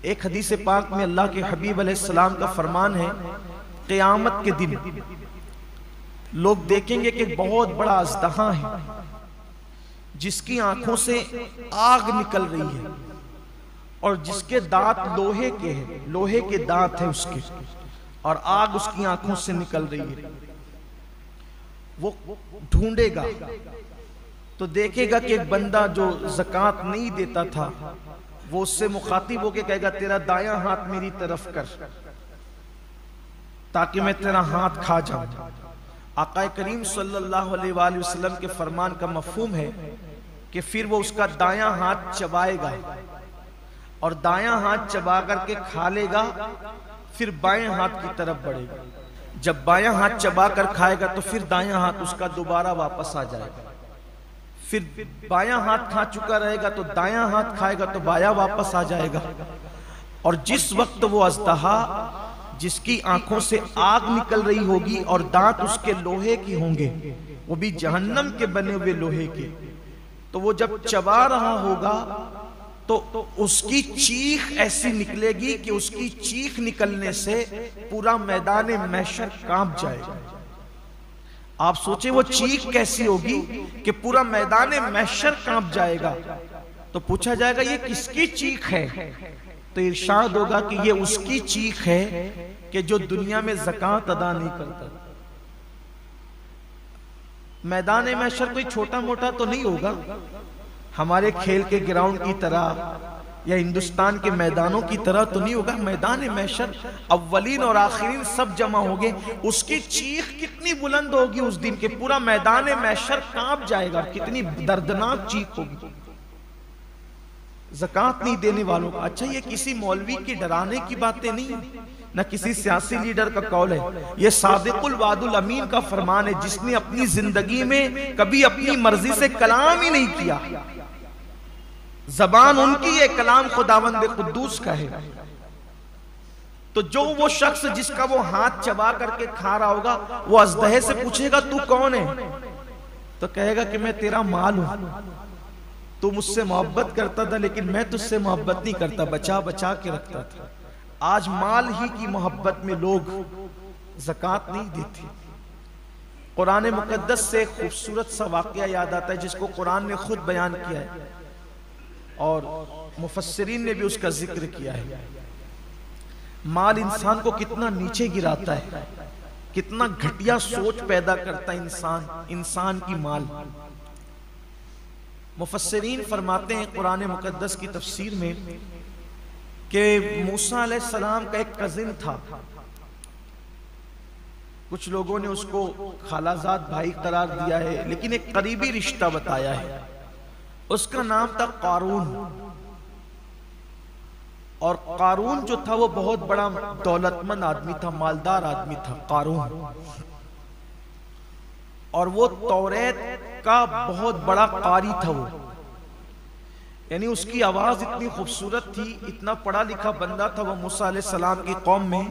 एक हदीस पाक में अल्लाह के हबीब अलैहिस्सलाम का फरमान है, क़यामत के दिन लोग देखेंगे कि बहुत बड़ा अज़दहा है जिसकी आंखों से आग निकल रही है और जिसके दांत लोहे के हैं, लोहे के दांत है उसके, और आग उसकी आंखों से निकल रही है। वो ढूंढेगा तो देखेगा कि एक बंदा जो ज़कात नहीं देता था, वो उससे मुखातिब होके कहेगा तेरा दायां हाथ मेरी तरफ कर ताकि मैं तेरा हाथ खा जाऊं। आका करीम सल्लल्लाहु अलैहि वसल्लम के फरमान का मफहूम है कि फिर वो उसका दायां हाथ चबाएगा और दायां हाथ चबा करके खा लेगा, फिर बाएं हाथ की तरफ बढ़ेगा। जब बायां हाथ चबा कर खाएगा तो फिर दायां हाथ उसका दोबारा वापस आ जाएगा, फिर बायां हाथ खा चुका रहेगा तो दायां हाथ खाएगा तो बायां वापस आ जाएगा। और जिस वक्त वो अज़दहा जिसकी आंखों से आग निकल रही होगी और दांत उसके लोहे के होंगे, वो भी जहन्नम के बने हुए लोहे के, तो वो जब चबा रहा होगा तो उसकी चीख ऐसी निकलेगी कि उसकी चीख निकलने से पूरा मैदान महशर कांप जाएगा। आप सोचे वो चीख कैसी होगी कि पूरा मैदान महशर कांप जाएगा। तो पूछा जाएगा ये किसकी चीख है, तो इरशाद होगा कि ये उसकी चीख है कि जो दुनिया में ज़कात अदा नहीं करता। मैदान महशर कोई छोटा मोटा तो नहीं होगा, हमारे खेल के ग्राउंड की तरह या हिंदुस्तान के मैदानों की तरह तो नहीं होगा। मैदान महशर अव्वलीन और आखिरीन सब जमा होंगे, उसकी चीख कितनी बुलंद होगी उस दिन के पूरा मैदान महशर कांप जाएगा। कितनी दर्दनाक चीख होगी ज़कात नहीं देने वालों का। अच्छा, ये किसी मौलवी की डराने की बातें नहीं है, न किसी सियासी लीडर का कौल है, ये सादिकुल वादुल अमीन का फरमान है, जिसने अपनी जिंदगी में कभी अपनी मर्जी से कलाम ही नहीं किया। जबान उनकी है, कलाम खुदावंद कुद्दूस का है। तो जो वो शख्स जिसका वो हाथ चबा करके खा रहा होगा, वो अज़दहे से पूछेगा तू कौन है, तो कहेगा कि मैं तेरा माल हूं, तू मुझसे मोहब्बत करता था लेकिन मैं तुझसे मोहब्बत नहीं करता, बचा बचा के रखता था। आज माल ही की मोहब्बत में लोग ज़कात नहीं देते। कुरान मुकद्दस से खूबसूरत सा वाक़या याद आता है जिसको कुरान ने खुद बयान किया है और मुफस्सिरीन ने भी उसका जिक्र किया है। माल इंसान को कितना नीचे गिराता है, कितना घटिया सोच पैदा करता है इंसान की माल। मुफस्सिरीन फरमाते हैं कुरान मुकद्दस की तफसीर में कि मूसा अलैहिस्सलाम का एक कजिन था, कुछ लोगों ने उसको खालाजाद भाई करार दिया है लेकिन एक करीबी रिश्ता बताया है। उसका नाम था कारून, और कारून जो था वो बहुत बड़ा दौलतमंद आदमी था, मालदार आदमी था कारून। और वो तौरेत का बहुत बड़ा कारी था वो, यानी उसकी आवाज इतनी खूबसूरत थी, इतना पढ़ा लिखा बंदा था वो मूसा अलैहिस्सलाम की कौम में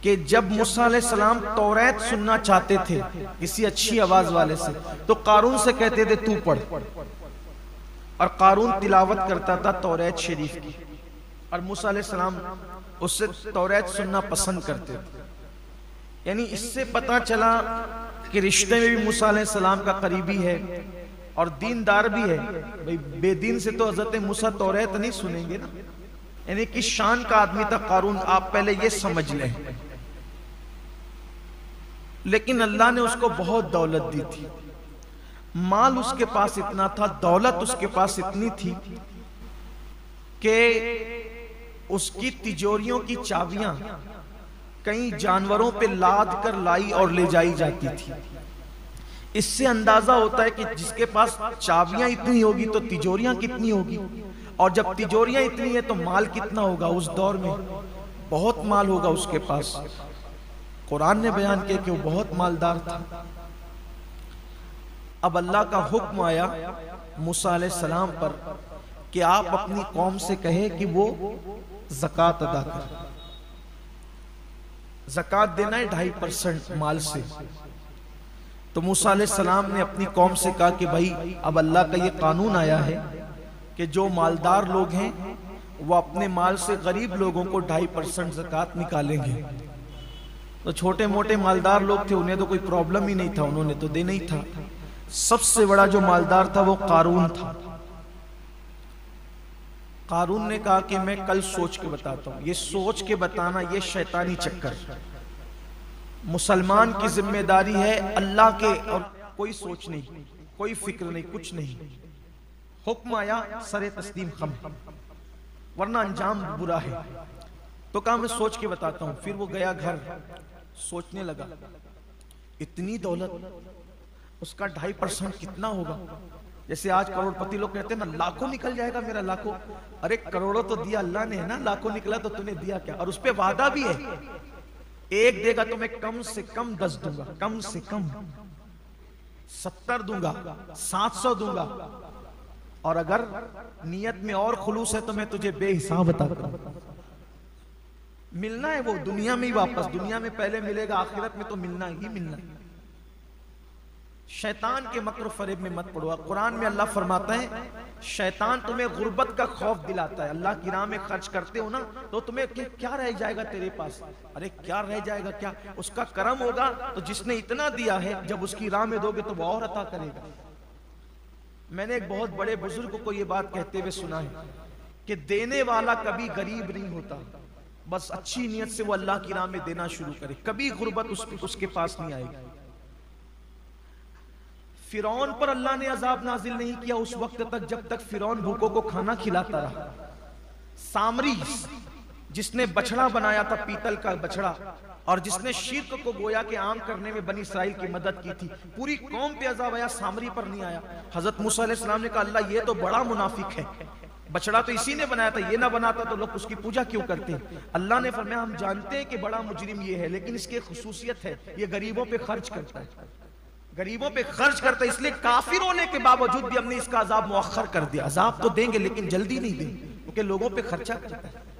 कि जब मूसा अलैहिस्सलाम तौरेत सुनना चाहते थे किसी अच्छी आवाज वाले से तो कारून से कहते थे तू पढ़, और कारून तिलावत करता था तौरेत शरीफ की, और मूसा अलैहिस्सलाम उससे तौरेत सुनना पसंद करते थे। यानी इससे पता चला कि रिश्ते में भी मूसा अलैहिस्सलाम का करीबी है और दीनदार भी है। भाई बेदीन से तो हजरत मूसा तौरेत नहीं सुनेंगे ना, यानी किस शान का आदमी था कारून, आप पहले ये समझ लें। लेकिन अल्लाह ने उसको बहुत दौलत दी थी, माल उसके पास इतना था, दौलत उसके पास इतनी थी कि उसकी तिजोरियों की चाबियां कई जानवरों पे लाद कर लाई और ले जाई जाती थी। इससे अंदाजा होता है कि जिसके पास चाबियां इतनी होगी तो तिजोरियां कितनी होगी, और जब तिजोरियां इतनी है तो माल कितना होगा। उस दौर में बहुत माल होगा उसके पास। कुरान ने बयान किया कि वो बहुत मालदार था। अब अल्लाह का हुक्म आया मूसा अलैहिस्सलाम पर कि आप अपनी कौम से कहे कि वो ज़कात अदा करे। ज़कात देना है 2.5% माल से। तो मूसा अलैहिस्सलाम ने अपनी कौम से कहा कि भाई अब अल्लाह का ये कानून आया है कि जो मालदार लोग हैं वो अपने माल से गरीब लोगों को 2.5% ज़कात निकालेंगे। तो छोटे मोटे मालदार लोग थे, उन्हें तो कोई प्रॉब्लम ही नहीं था, उन्होंने तो देना ही था। सबसे बड़ा जो मालदार था वो कारून था। कारून ने कहा कि मैं कल सोच के बताता हूं। ये सोच के बताना ये शैतानी चक्कर, मुसलमान की जिम्मेदारी है अल्लाह के, और कोई सोच नहीं, कोई फिक्र नहीं, कुछ नहीं, हुक्म आया सरे तस्लीम खम, वरना अंजाम बुरा है। तो कहा मैं सोच के बताता हूं। फिर वो गया घर, सोचने लगा इतनी दौलत, उसका 2.5% कितना होगा। जैसे आज करोड़पति लोग कहते हैं ना, लाखों निकल जाएगा मेरा, लाखों। अरे करोड़ों तो दिया अल्लाह ने है ना, लाखों निकला तो तूने दिया क्या। और उस पे वादा भी है, एक देगा तो मैं कम से कम 10 दूंगा, कम से कम 70 दूंगा, 700 दूंगा, और अगर नियत में और खुलूस है तो मैं तुझे बेहिसाब अता करूंगा। मिलना है वो दुनिया में ही वापस, दुनिया में पहले मिलेगा, आखिरत में तो मिलना ही मिलना है। शैतान के मक्र फरेब में मत पड़ो। कुरान में अल्लाह फरमाता है शैतान तुम्हें गुर्बत का खौफ दिलाता है। अल्लाह की राह में खर्च करते हो ना, तो तुम्हें क्या रह जाएगा तेरे पास। अरे क्या रह जाएगा, क्या उसका करम होगा। तो जिसने इतना दिया है, जब उसकी राह में दोगे तो वो और अता करेगा। मैंने एक बहुत बड़े बुजुर्ग को ये बात कहते हुए सुना है कि देने वाला कभी गरीब नहीं होता, बस अच्छी नीयत से वो अल्लाह की राह में देना शुरू करे, कभी गुर्बत उसके पास नहीं आएगी। फिरौन पर अल्लाह ने अजाब नाजिल नहीं किया उस वक्त तक जब तक फिरौन भूखों को खाना खिलाता रहा। सामरी जिसने बछड़ा बनाया था, पीतल का बछड़ा, और जिसने शिर्क को गोया के आम करने में बनी इसराइल की मदद की थी, पूरी कौम पे अजाब आया, सामरी पर नहीं आया। हजरत मूसा अलैहिस्सलाम ने कहा अल्लाह ये तो बड़ा मुनाफिक है, बछड़ा तो इसी ने बनाया था, ये ना बनाता तो लोग उसकी पूजा क्यों करते। अल्लाह ने फरमाया हम जानते हैं कि बड़ा मुजरिम ये है, लेकिन इसकी खुसूसियत है ये गरीबों पे खर्च करता है, गरीबों पे खर्च करता है, इसलिए काफिर होने के बावजूद भी हमने इसका अजाब मुअख्खर कर दिया। अजाब तो देंगे लेकिन जल्दी नहीं देंगे, क्योंकि लोगों पे खर्चा करता है।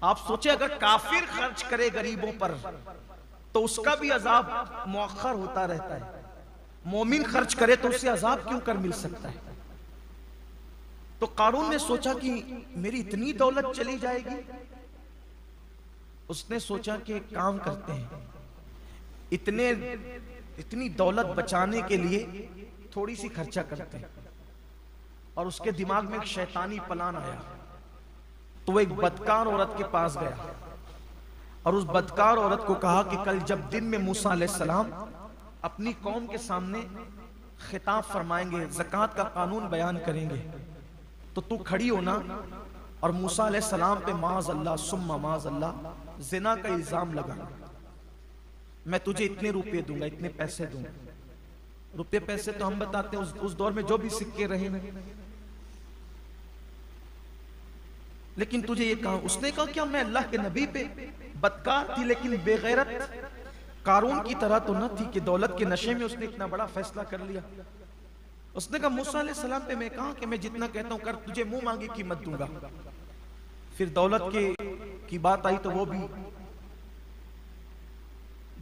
आप सोचे अगर काफिर खर्च करे गरीबों पर तो उसका भी अजाब मुअख्खर होता रहता है, मोमिन खर्च करे तो उससे अजाब क्यों कर मिल सकता है। तो कारून ने सोचा कि मेरी इतनी दौलत चली जाएगी। उसने सोचा कि एक काम करते हैं, इतनी दौलत बचाने के लिए थोड़ी सी खर्चा करते हैं। और उसके दिमाग में एक शैतानी प्लान आया। तो वो एक बदकार औरत के पास गया और उस बदकार औरत को कहा कि कल जब दिन में मूसा अलैहिस्सलाम अपनी कौम के सामने खिताब फरमाएंगे, ज़कात का कानून बयान करेंगे, तो तू खड़ी होना और मूसा अलैहिस्सलाम पे माज़ अल्लाह सुम्मा माज़ अल्लाह ज़िना का इल्जाम लगाना। मैं तुझे इतने रुपए दूंगा, इतने पैसे दूंगा। रुपए पैसे तो हम बताते हैं उस दौर में जो भी सिक्के रहे, लेकिन तुझे ये कहा। उसने कहा क्या मैं अल्लाह के नबी पे बदकार थी, लेकिन बेगैरत कारून की तरह तो न थी कि दौलत के नशे में उसने इतना बड़ा फैसला कर लिया। उसने कहा मूसा अलैहिस्सलाम पे मैं कहा कि मैं जितना कहता हूं कर, तुझे मुंह मांगी कीमत दूंगा। फिर दौलत की बात आई तो वो भी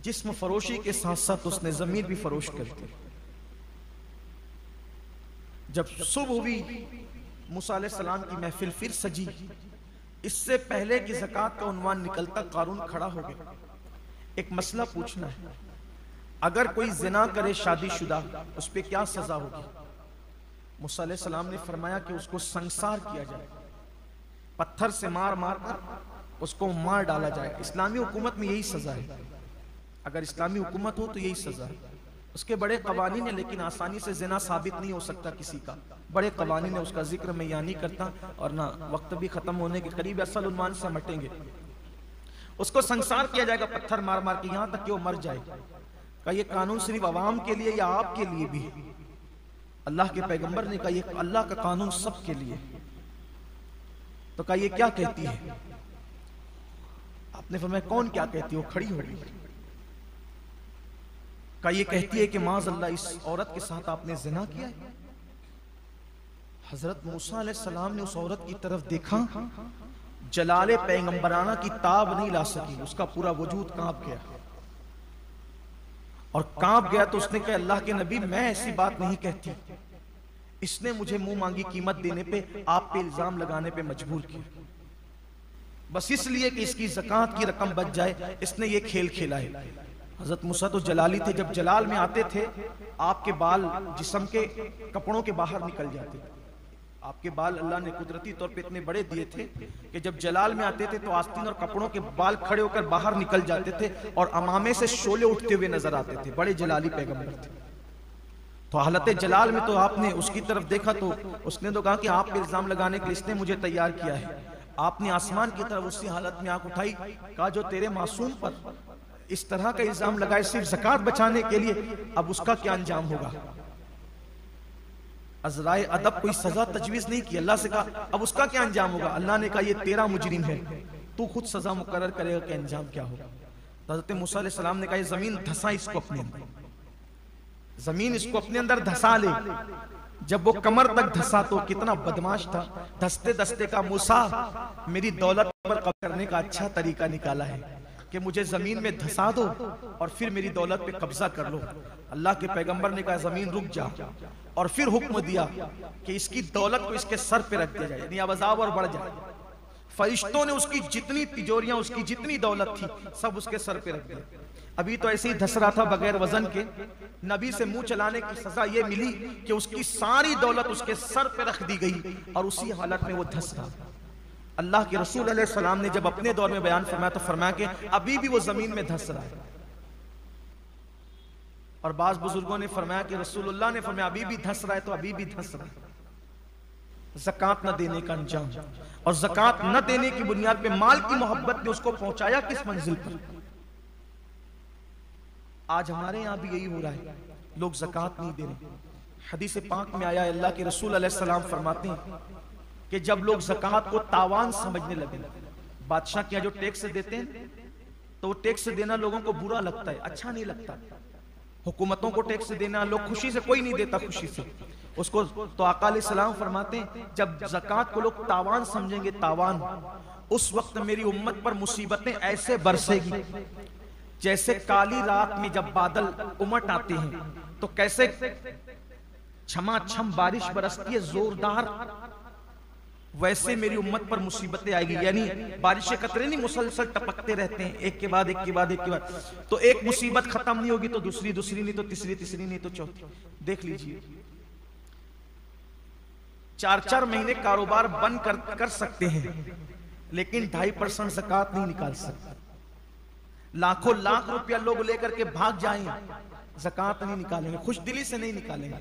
जिस्म फरोशी के साथ साथ उसने जमीन भी फरोश कर दी। जब सुबह हुई, मूसा अलैहिस्सलाम की महफिल फिर सजी। इससे पहले कि ज़कात का उन्वान निकलता, कारून खड़ा हो गया। एक मसला पूछना है, अगर कोई जिना करे शादीशुदा, उस पे क्या सजा होगी। मूसा अलैहिस्सलाम ने फरमाया कि उसको संसार किया जाए, पत्थर से मार मार कर उसको मार डाला जाए। इस्लामी हुकूमत में यही सजा है, अगर इस्लामी हुकूमत हो तो यही सजा है। उसके बड़े कवानीन है, लेकिन आसानी से जिना साबित नहीं हो सकता किसी का, बड़े कवानीन है, उसका जिक्र मैं यहाँ नहीं करता और ना वक्त भी खत्म होने के करीब, असल उन्वान से हटेंगे। उसको संसार किया जाएगा पत्थर मार मार के, यहाँ तक कि वो मर जाए। का ये कानून सिर्फ अवाम के लिए या आपके लिए भी है? अल्लाह के पैगंबर ने कहा ये अल्लाह का कानून सबके लिए। तो कहा ये क्या कहती है? आपने फरमाया कौन क्या कहती है? वो खड़ी हो गई। कहा ये कहती है कि माज़ अल्लाह इस औरत के साथ आपने जिना किया है। हजरत मूसा अलैहिस्सलाम ने उस औरत की तरफ देखा, जलाले पैगंबराना की ताब नहीं ला सकी, उसका पूरा वजूद कांप गया। और कांप गया तो उसने कहा अल्लाह के नबी मैं ऐसी बात नहीं कहती, इसने मुझे मुंह मांगी कीमत देने पे, आप पे इल्जाम लगाने पे मजबूर किया। बस इसलिए कि इसकी ज़कात की रकम बच जाए, इसने ये खेल खेला है। हजरत मूसा तो जलाली थे, जब जलाल में आते थे आपके बाल जिस्म के कपड़ों के बाहर निकल जाते थे। आपके बाल अल्लाह ने कुदरती तौर पे इतने बड़े दिए थे कि जब जलाल में आते थे तो आस्तीन और कपड़ों के बाल खड़े होकर बाहर निकल जाते थे और अमामे से शोले उठते हुए नजर आते थे। बड़े जलाली पैगंबर थे। तो हालत जलाल में तो आपने उसकी तरफ देखा तो उसने तो कहा कि आप पे इल्जाम लगाने के लिए इसने मुझे तैयार किया है। आपने आसमान की तरफ उसी हालत में आंख उठाई, कहा जो तेरे मासूम पर इस तरह का इल्जाम लगाए सिर्फ ज़कात बचाने के लिए, अब उसका क्या अंजाम होगा। अज़राए अदब कोई सजा तजवीज़ नहीं की, अल्लाह से कहा अब उसका क्या अंजाम होगा। अल्लाह ने कहा ये तेरा मुजरिम है, तू खुद सजा मुकर्रर करेगा कि अंजाम क्या होगा। हज़रत मूसा अलैहि सलाम ने कहा जमीन धसा इसको अपने अंदर, जमीन इसको अपने अंदर धसा ले। जब वो कमर तक धसा तो कितना बदमाश था, धसते धसते का मूसा मेरी दौलत पर कब्जा करने का अच्छा तरीका निकाला है कि मुझे जमीन में धसा दो और फिर मेरी दौलत पे कब्जा कर लो। अल्लाह के पैगंबर ने कहा जमीन रुक जा, और फिर हुक्म दिया कि इसकी दौलत को इसके सर पे रख दिया जाए, यानी अब अज़ाब और बढ़ जाए। फरिश्तों ने उसकी जितनी तिजोरियां, उसकी जितनी दौलत थी सब उसके सर पे रख दिया। अभी तो ऐसे ही धस रहा था बगैर वजन के, नबी से मुंह चलाने की सजा ये मिली कि उसकी सारी दौलत उसके सर पे रख दी गई और उसी हालत में वो धस रहा। अल्लाह के रसूल अलैहि सलाम ने जब अपने दौर में बयान फरमाया तो फरमाया कि अभी भी वो जमीन में धस रहा है। और बाज बुजुर्गों ने फरमाया कि रसूलुल्लाह ने फरमाया अभी भी धस रहा है तो अभी भी धस रहा है। ज़कात न देने का अंजाम, और ज़कात न देने की बुनियाद पे माल की मोहब्बत ने उसको पहुंचाया किस मंजिल पर। आज हमारे यहां भी यही हो रहा है, लोग ज़कात नहीं दे रहे। हदीस पाक में आया अल्लाह के रसूल अलैहि सलाम फरमाते हैं कि जब लोग ज़कात को तावान समझने लगे, बादशाह के यहाँ जो टैक्स देते हैं तो वो टैक्स देना लोगों को बुरा लगता है, अच्छा नहीं लगता। हुकूमतों को टैक्स देना लोग खुशी से, कोई नहीं देता खुशी से उसको। तो आका अलैहि सलाम फरमाते हैं जब ज़कात को लोग तावान समझेंगे, तावान, उस वक्त मेरी उम्मत पर मुसीबतें ऐसे बरसेगी जैसे काली रात में जब बादल उमट आते हैं तो कैसे छमाछम बारिश बरसती है जोरदार, वैसे मेरी उम्मत पर मुसीबतें आएगी। यानी बारिश के कतरे नहीं मुसलसल टपकते रहते हैं, एक के बाद एक के बाद एक के बाद। तो एक मुसीबत खत्म नहीं होगी तो दूसरी, दूसरी नहीं तो तीसरी, तीसरी नहीं तो चौथी। देख लीजिए 4-4 महीने कारोबार बंद कर सकते हैं लेकिन 2.5% ज़कात नहीं निकाल सकते। लाखों लाख रुपया लोग लेकर के भाग जाएं, ज़कात नहीं निकालेंगे, खुश दिली से नहीं निकालेंगे।